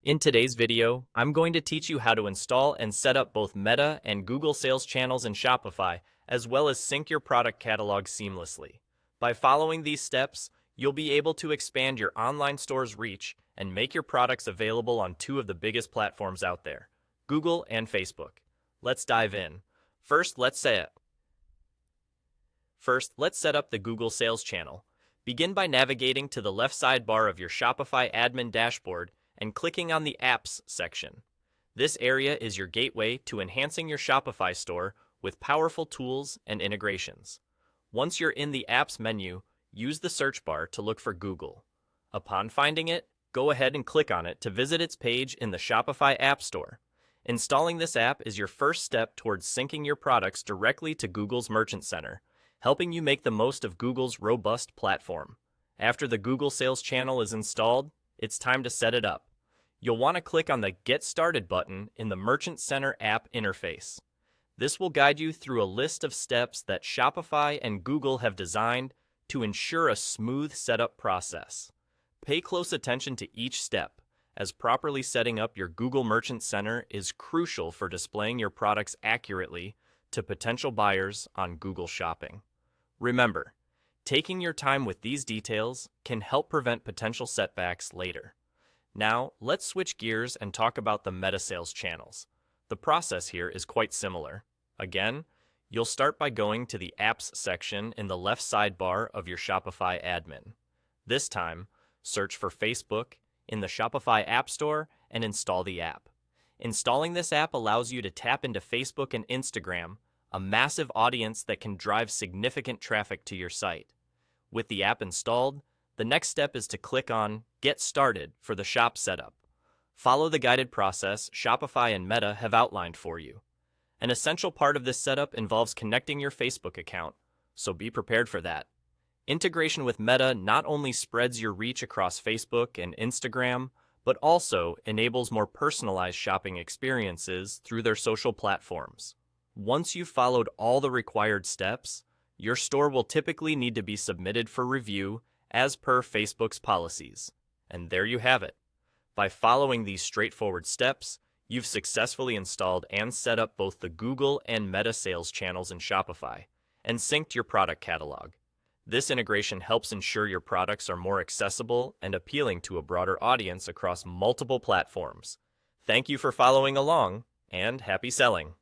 In today's video, I'm going to teach you how to install and set up both Meta and Google Sales channels in Shopify, as well as sync your product catalog seamlessly. By following these steps, you'll be able to expand your online store's reach and make your products available on two of the biggest platforms out there, Google and Facebook. Let's dive in. First, let's set up the Google Sales channel. Begin by navigating to the left sidebar of your Shopify admin dashboard and clicking on the Apps section. This area is your gateway to enhancing your Shopify store with powerful tools and integrations. Once you're in the Apps menu, use the search bar to look for Google. Upon finding it, go ahead and click on it to visit its page in the Shopify App Store. Installing this app is your first step towards syncing your products directly to Google's Merchant Center, helping you make the most of Google's robust platform. After the Google Sales channel is installed, it's time to set it up. You'll want to click on the Get Started button in the Merchant Center app interface. This will guide you through a list of steps that Shopify and Google have designed to ensure a smooth setup process. Pay close attention to each step, as properly setting up your Google Merchant Center is crucial for displaying your products accurately to potential buyers on Google Shopping. Remember, taking your time with these details can help prevent potential setbacks later. Now, let's switch gears and talk about the Meta Sales channels. The process here is quite similar. Again, you'll start by going to the Apps section in the left sidebar of your Shopify admin. This time, search for Facebook in the Shopify App Store and install the app. Installing this app allows you to tap into Facebook and Instagram, a massive audience that can drive significant traffic to your site. With the app installed, the next step is to click on Get Started for the shop setup. Follow the guided process Shopify and Meta have outlined for you. An essential part of this setup involves connecting your Facebook account, so be prepared for that. Integration with Meta not only spreads your reach across Facebook and Instagram, but also enables more personalized shopping experiences through their social platforms. Once you've followed all the required steps, your store will typically need to be submitted for review as per Facebook's policies. And there you have it. By following these straightforward steps, you've successfully installed and set up both the Google and Meta Sales channels in Shopify and synced your product catalog. This integration helps ensure your products are more accessible and appealing to a broader audience across multiple platforms. Thank you for following along, and happy selling!